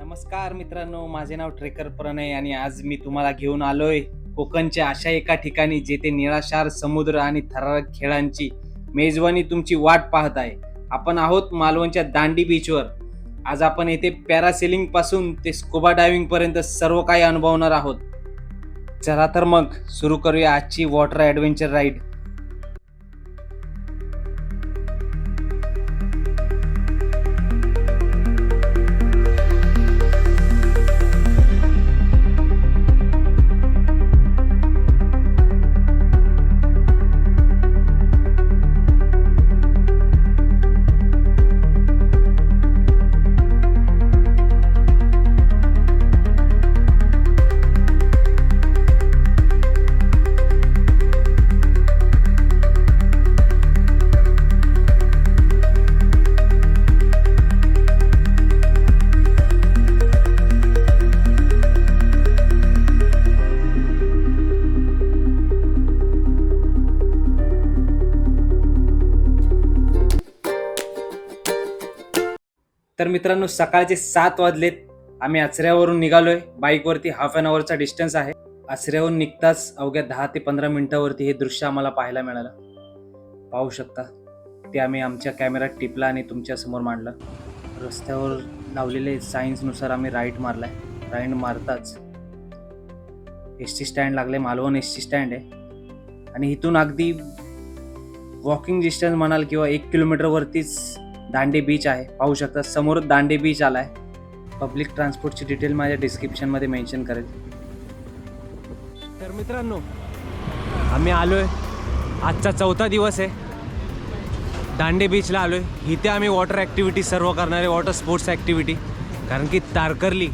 नमस्कार मित्रांनो, माझे नाव ट्रेकर प्रणय आणि आज मी तुम्हाला घेऊन आलोय कोकणच्या अशा एका ठिकाणी जेथे निळाशार समुद्र आणि थरारक खेळांची मेजवानी तुमची वाट पाहत आहे. आपण आहोत मालवणच्या दांडी बीचवर. आज आपण येथे पॅरासेलिंग पासून ते स्कुबा डायव्हिंग पर्यंत सर्व काही अनुभवणार आहोत. चला तर मग सुरू करूया आजची वॉटर ॲडव्हेंचर राईड. तर मित्रांनो, सकाळचे 7 वाजलेत. आम्ही आचऱ्यावरून निघालोय. बाईकवरती हाफ एन आवरचा डिस्टन्स आहे. आचऱ्यावरून निघताच अवघ्या 10 ते 15 मिनिटावरती हे दृश्य आम्हाला पाहायला मिळालं. पाहू शकता, ते आम्ही आमच्या कॅमेऱ्यात टिपला आणि तुमच्या समोर मांडलं. रस्त्यावर लावलेले सायन्सनुसार आम्ही राईट मारलाय. राईट मारताच एस टी स्टँड लागले. मालवण एस टी स्टँड आहे आणि इथून अगदी वॉकिंग डिस्टन्स म्हणाल किंवा 1 किलोमीटरवरतीच दांडे बीच आहे. पाहू शकता समोर दांडे बीच आलाय. पब्लिक ट्रान्सपोर्टची डिटेल माझ्या डिस्क्रिप्शनमध्ये मेन्शन करेल. तर मित्रांनो, आम्ही आलोय. आजचा 4था दिवस आहे. दांडे बीचला आलोय. इथे आम्ही वॉटर ॲक्टिव्हिटी सर्व करणारे, वॉटर स्पोर्ट्स ॲक्टिव्हिटी. कारण की तारकर्ली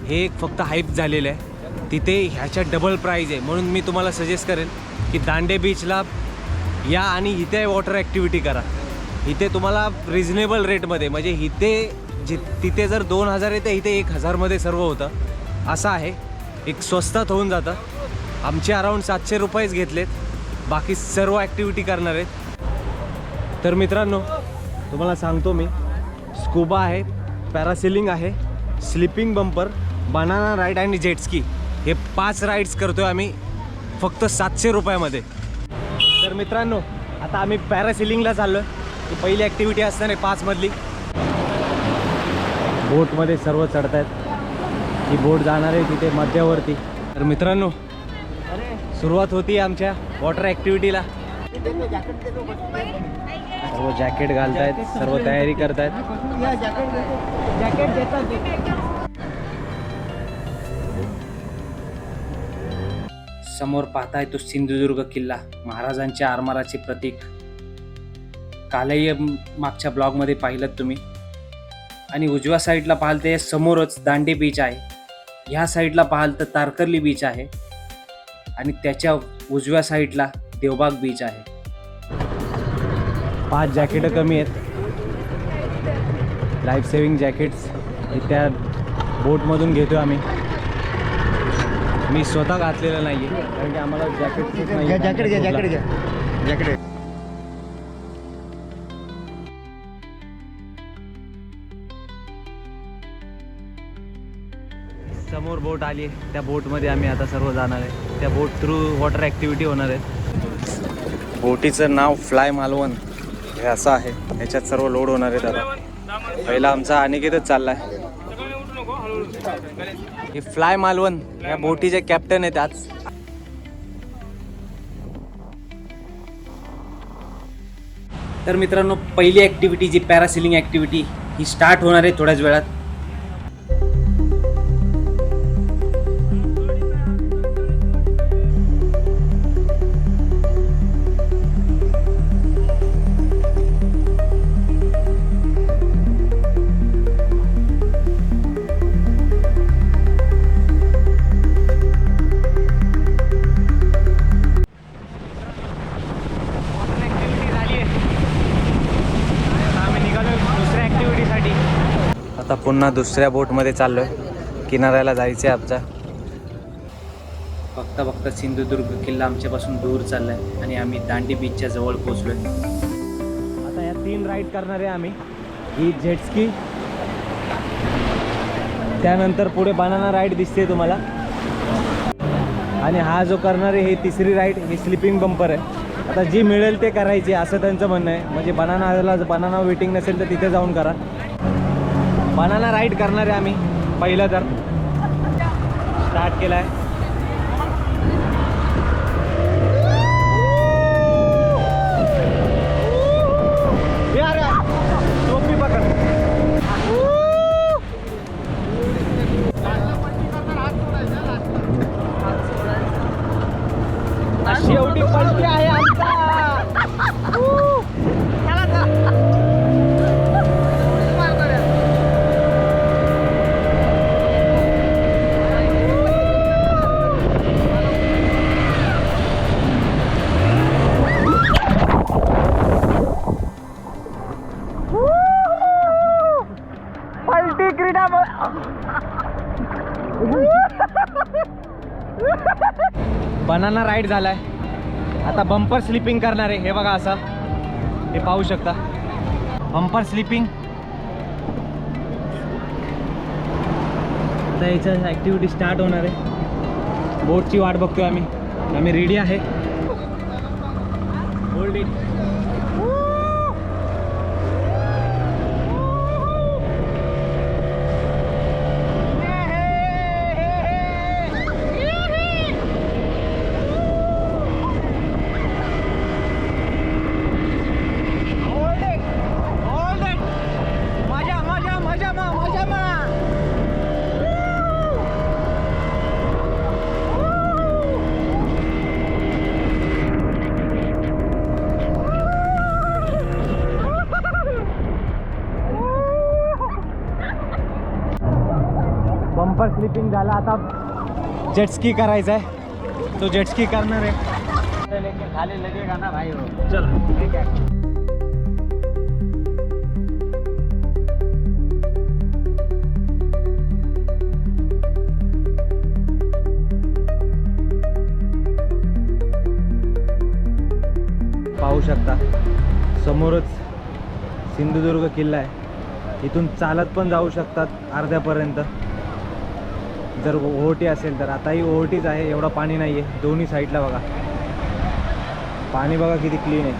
हे एक फक्त हाईप झालेलं आहे, तिथे ह्याच्या डबल प्राईज आहे. म्हणून मी तुम्हाला सजेस्ट करेन की दांडे बीचला या आणि इथे वॉटर ॲक्टिव्हिटी करा. इथे तुम्हाला रिजनेबल रेटमध्ये, म्हणजे तिथे जर 2000 आहे तर इथे 1000मध्ये सर्व होतं. असं आहे, एक स्वस्तात होऊन जातं. आमचे अराऊंड 700 रुपयेच घेतलेत. बाकी सर्व ॲक्टिव्हिटी करणार आहेत. तर मित्रांनो, तुम्हाला सांगतो मी, स्कुबा आहे, पॅरासेलिंग आहे, स्लिपिंग बंपर, बनाना राईड आणि जेटस्की, हे 5 राईड्स करतो आहे आम्ही फक्त 700 रुपयामध्ये. तर मित्रांनो, आता आम्ही पॅरासेलिंगला चाललो आहे. ही पहिली ॲक्टिव्हिटी असणार आहे 5 मधली. बोटमध्ये सर्व चढत आहेत. ही बोट जाणार आहे तिथे मध्यावरती. तर मित्रांनो, सुरुवात होती आमच्या वॉटर ॲक्टिव्हिटीला. सर्व जॅकेट घालतायत, सर्व तयारी करतायत. समोर पाहताय तो सिंधुदुर्ग किल्ला, महाराजांच्या आरमाराचे प्रतीक. कालही मागच्या ब्लॉगमध्ये पाहिलं तुम्ही. आणि उजव्या साईडला पाहाल ते समोरच दांडे बीच आहे. ह्या साईडला पाहाल तर तारकर्ली बीच आहे आणि त्याच्या उजव्या साईडला देवबाग बीच आहे. 5 जॅकेटं कमी आहेत. लाईफ सेव्हिंग जॅकेट्स त्या बोटमधून घेतो आम्ही. मी स्वतः घातलेलं नाही आहे कारण की आम्हाला जॅकेट. समोर बोट आली आहे. त्या बोटमध्ये आम्ही आता सर्व जाणार आहे. त्या बोट थ्रू वॉटर ॲक्टिव्हिटी होणार आहे. बोटीचं नाव फ्लाय मालवण हे असं आहे. ह्याच्यात सर्व लोड होणार आहेत. आता पहिला आमचा अनिकेतच चालला आहे. हे फ्लाय मालवण या बोटीचे कॅप्टन आहेत आज. तर मित्रांनो, पहिली ॲक्टिव्हिटी जी पॅरासेलिंग ॲक्टिव्हिटी ही स्टार्ट होणार आहे थोड्याच वेळात. आता पुन्हा दुसऱ्या बोटमध्ये चाललोय. किनाऱ्याला जायचं आहे आमचा. बघता बघता सिंधुदुर्ग किल्ला आमच्यापासून दूर चाललाय आणि आम्ही दांडी बीचच्या जवळ पोहोचलोय. आता या 3 राईड करणार आहे आम्ही. ही जेटस्की, त्यानंतर पुढे बनाना राईड दिसते तुम्हाला. आणि हा जो करणारे हे तिसरी राईड, ही स्लिपिंग बंपर आहे. आता जी मिळेल ते करायची असं त्यांचं म्हणणं आहे. म्हणजे बनाना वेटिंग नसेल तर तिथे जाऊन करा. बनाना राईड करणार आहे आम्ही पहिलं तर स्टार्ट केला आहे. टोपी पकड. शेवटी पलटी आहे आमचा. पलटी क्रीडा बनाना राईड झालाय. आता बंपर स्लिपिंग करणार आहे. हे बघा असं, हे पाहू शकता बंपर स्लिपिंग. आता याच्या ॲक्टिव्हिटी स्टार्ट होणार आहे. बोटची वाट बघतोय आम्ही रेडी आहे. Hold it. बंपर स्लिपिंग झाला. आता जेटस्की करायचा आहे. तो जेटस्की करणार आहे. खाली लगेगा ना भाई. चला ठीक आहे. पाहू शकता समोरच सिंधुदुर्ग किल्ला आहे. इथून चालत पण जाऊ शकतात अर्ध्यापर्यंत जर ओहोटी असेल तर. आताही ओहोटीच आहे, एवढं पाणी नाही आहे. दोन्ही साईडला बघा पाणी, बघा किती क्लीन आहे.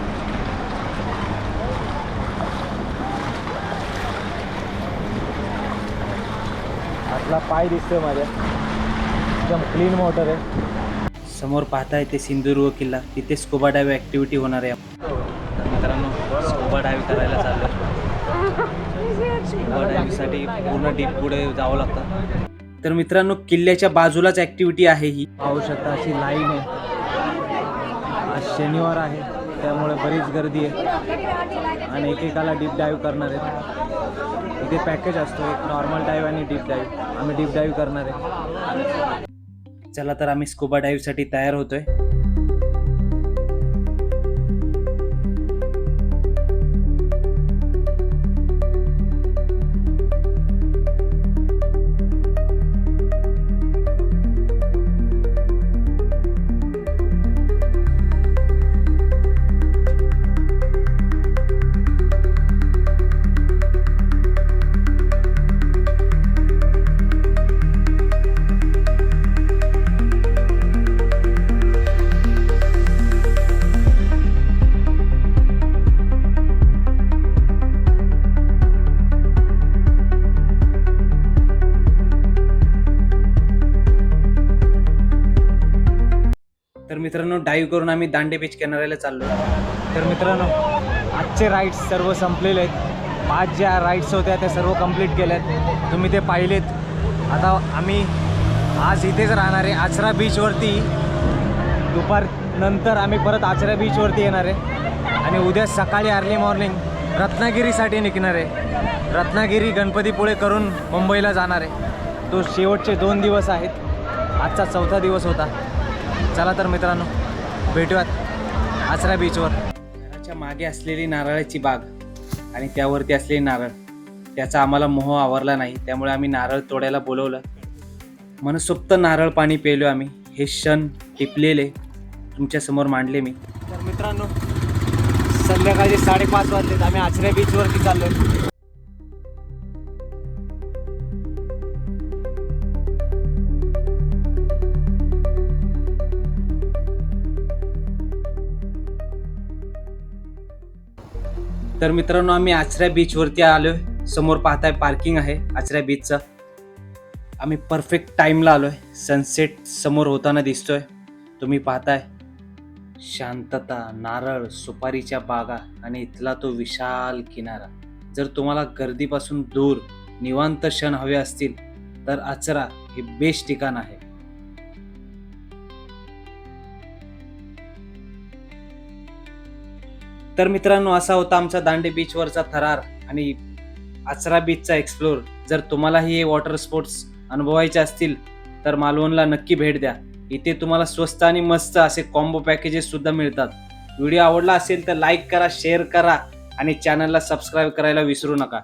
आपला पाय दिसतोय माझ्या, एकदम क्लीन वॉटर आहे. समोर पाहताय ते सिंधुदुर्ग किल्ला. तिथे स्कुबा डायव्ह ॲक्टिव्हिटी होणार आहे. मित्रांनो स्कुबा डायव्ह करायला चाललो. स्कुबा डायव्हिंगसाठी पूर्ण डीप पुढे जावं लागतं. तर मित्रांनो किल्ल्याच्या बाजूलाच ॲक्टिव्हिटी आहे ही. पाहू शकता अशी लाईन आहे. आज शनिवार आहे त्यामुळे बरीच गर्दी आहे आणि एकेकाला डीप डाईव्ह करणार आहेत. इथे पॅकेज असतो, एक नॉर्मल डाईव्ह आणि डीप डाईव्ह. आम्ही डीप डाईव्ह करणार आहे. चला तर आम्ही स्कुबा डाईव्हसाठी तयार होतोय. तर मित्रांनो डाईव्ह करून आम्ही दांडे बीच किनाऱ्याला चाललो. तर मित्रांनो आजचे राईड्स सर्व संपलेले आहेत. 5 ज्या राईड्स होत्या त्या सर्व कंप्लीट केल्यात, तुम्ही ते पाहिलेत. आता आम्ही आज इथेच राहणार आहे आचरा बीचवरती. दुपारनंतर आम्ही परत आचरा बीचवरती येणार आहे आणि उद्या सकाळी अर्ली मॉर्निंग रत्नागिरीसाठी निघणार आहे. रत्नागिरी गणपतीपुळे करून मुंबईला जाणार आहे. तो शेवटचे 2 दिवस आहेत. आजचा 4था दिवस होता. चला तर मित्रांनो भेटूयात आचरा बीचवर. घराच्या मागे असलेली नारळाची बाग आणि त्यावरती असलेले नारळ, त्याचा आम्हाला मोह आवरला नाही. त्यामुळे आम्ही नारळ तोडायला बोलवलं. मनसोक्त नारळ पाणी प्यायलो आम्ही. हे क्षण टिपलेले तुमच्यासमोर मांडले मी. तर मित्रांनो संध्याकाळचे 5:30 वाजलेत. आम्ही आचरा बीचवरती चाललोय. तर मित्रांनो, आम्ही आचऱ्या बीचवरती आलोय. समोर पाहताय पार्किंग आहे आचऱ्या बीचचं. आम्ही परफेक्ट टाइमला आलोय. सनसेट समोर होताना दिसतोय. तुम्ही पाहताय शांतता, नारळ, सुपारीच्या बागा आणि इथला तो विशाल किनारा. जर तुम्हाला गर्दीपासून दूर निवांत क्षण हवे असतील तर आचरा हे बेस्ट ठिकाण आहे. तर मित्रांनो, असा होता आमचा दांडे बीचवरचा थरार आणि आचरा बीचचा एक्सप्लोर. जर तुम्हालाही हे वॉटर स्पोर्ट्स अनुभवायचे असतील तर मालवणला नक्की भेट द्या. इथे तुम्हाला स्वस्त आणि मस्त असे कॉम्बो पॅकेजेस सुद्धा मिळतात. व्हिडिओ आवडला असेल तर लाईक करा, शेअर करा आणि चॅनलला सबस्क्राईब करायला विसरू नका.